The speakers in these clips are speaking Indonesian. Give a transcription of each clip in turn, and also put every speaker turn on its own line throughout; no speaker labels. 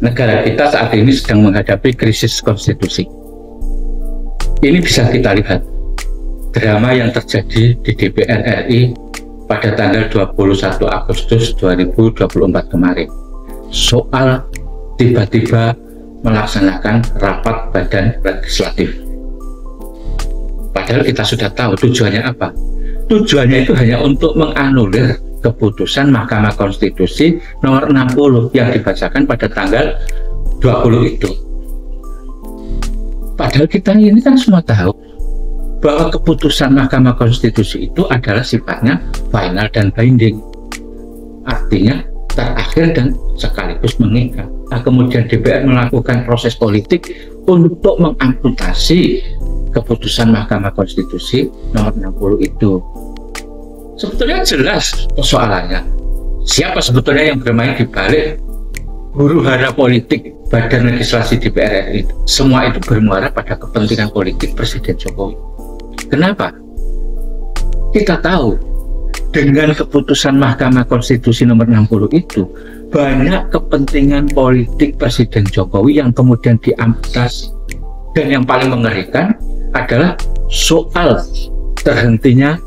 negara kita saat ini sedang menghadapi krisis konstitusi. Ini bisa kita lihat drama yang terjadi di DPR RI pada tanggal 21 Agustus 2024 kemarin soal tiba-tiba melaksanakan rapat badan legislatif. Padahal kita sudah tahu tujuannya apa. Tujuannya itu hanya untuk menganulir keputusan Mahkamah Konstitusi nomor 60 yang dibacakan pada tanggal 20 itu. Padahal kita ini kan semua tahu bahwa keputusan Mahkamah Konstitusi itu adalah sifatnya final dan binding. Artinya terakhir dan sekaligus mengikat. Nah, kemudian DPR melakukan proses politik untuk mengamputasi keputusan Mahkamah Konstitusi nomor 60 itu. Sebetulnya jelas persoalannya. Siapa sebetulnya yang bermain di balik huru-hara politik badan legislasi DPR RI? Semua itu bermuara pada kepentingan politik Presiden Jokowi. Kenapa? Kita tahu dengan keputusan Mahkamah Konstitusi nomor 60 itu banyak kepentingan politik Presiden Jokowi yang kemudian diamputasi. Dan yang paling mengerikan adalah soal terhentinya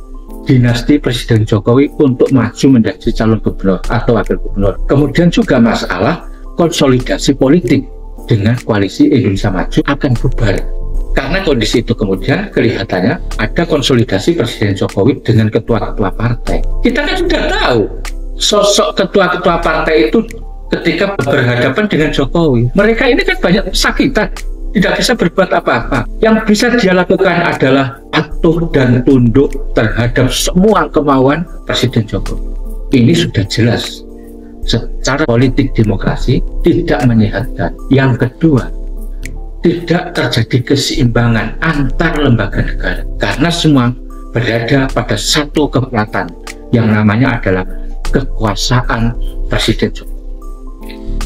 dinasti Presiden Jokowi untuk maju menjadi calon gubernur atau wakil gubernur. Kemudian juga masalah konsolidasi politik dengan koalisi Indonesia Maju akan bubar. Karena kondisi itu kemudian kelihatannya ada konsolidasi Presiden Jokowi dengan ketua-ketua partai. Kita kan sudah tahu sosok ketua-ketua partai itu ketika berhadapan dengan Jokowi. Mereka ini kan banyak sakitan, tidak bisa berbuat apa-apa. Yang bisa dia lakukan adalah patuh dan tunduk terhadap semua kemauan Presiden Jokowi. Ini sudah jelas secara politik demokrasi tidak menyehatkan. Yang kedua, tidak terjadi keseimbangan antar lembaga negara karena semua berada pada satu kekuatan yang namanya adalah kekuasaan Presiden Jokowi.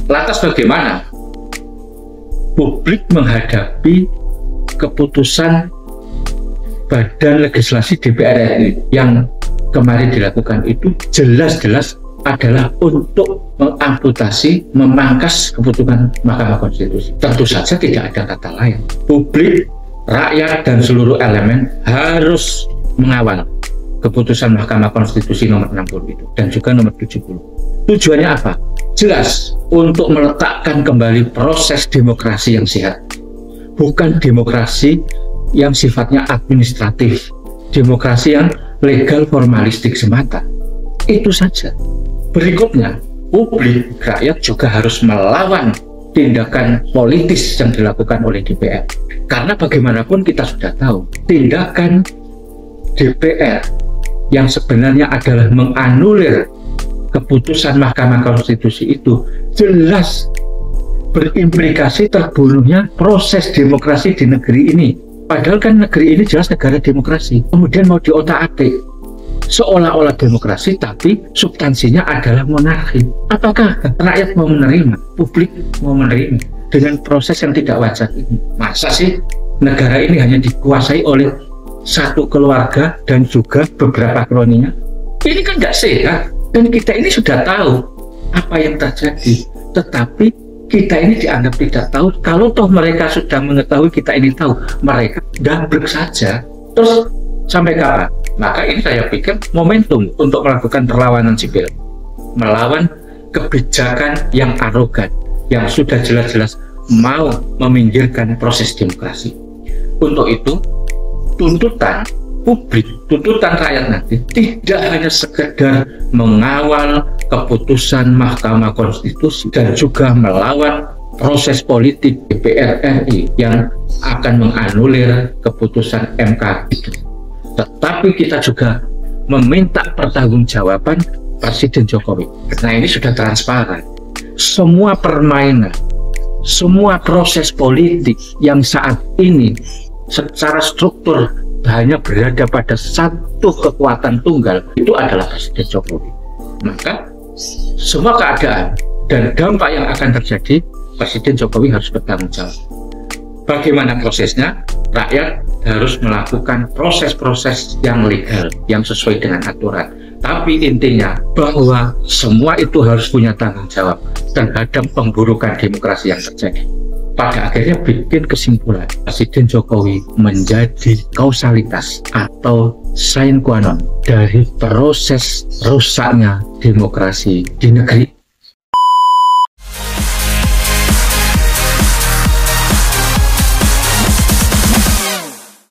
Lantas bagaimana publik menghadapi keputusan badan legislasi DPR RI yang kemarin dilakukan itu jelas-jelas adalah untuk mengamputasi, memangkas keputusan Mahkamah Konstitusi. Tentu saja tidak ada kata lain. Publik, rakyat, dan seluruh elemen harus mengawal keputusan Mahkamah Konstitusi nomor 60 itu dan juga nomor 70. Tujuannya apa? Jelas, untuk meletakkan kembali proses demokrasi yang sehat. Bukan demokrasi yang sifatnya administratif, demokrasi yang legal formalistik semata. Itu saja. Berikutnya, publik, rakyat juga harus melawan tindakan politis yang dilakukan oleh DPR. Karena bagaimanapun kita sudah tahu, tindakan DPR yang sebenarnya adalah menganulir keputusan Mahkamah Konstitusi itu jelas berimplikasi terbunuhnya proses demokrasi di negeri ini. Padahal kan negeri ini jelas negara demokrasi. Kemudian mau diotak-atik seolah-olah demokrasi tapi substansinya adalah monarki. Apakah rakyat mau menerima, publik mau menerima dengan proses yang tidak wajar ini? Masa sih negara ini hanya dikuasai oleh satu keluarga dan juga beberapa kroninya? Ini kan nggak sehat. Dan kita ini sudah tahu apa yang terjadi, tetapi kita ini dianggap tidak tahu. Kalau toh mereka sudah mengetahui kita ini tahu, mereka dabrek saja. Terus sampai kapan? Maka ini saya pikir momentum untuk melakukan perlawanan sipil, melawan kebijakan yang arogan, yang sudah jelas-jelas mau meminggirkan proses demokrasi. Untuk itu, tuntutan publik, tuntutan rakyat nanti tidak hanya sekedar mengawal keputusan Mahkamah Konstitusi dan juga melawan proses politik DPR RI yang akan menganulir keputusan MK itu. Tetapi kita juga meminta pertanggungjawaban Presiden Jokowi. Karena ini sudah transparan. Semua permainan, semua proses politik yang saat ini secara struktur hanya berada pada satu kekuatan tunggal, itu adalah Presiden Jokowi. Maka semua keadaan dan dampak yang akan terjadi, Presiden Jokowi harus bertanggung jawab. Bagaimana prosesnya? Rakyat harus melakukan proses-proses yang legal, yang sesuai dengan aturan. Tapi intinya bahwa semua itu harus punya tanggung jawab terhadap pemburukan demokrasi yang terjadi. Pada akhirnya bikin kesimpulan Presiden Jokowi menjadi kausalitas atau sine qua non dari proses rusaknya demokrasi di negeri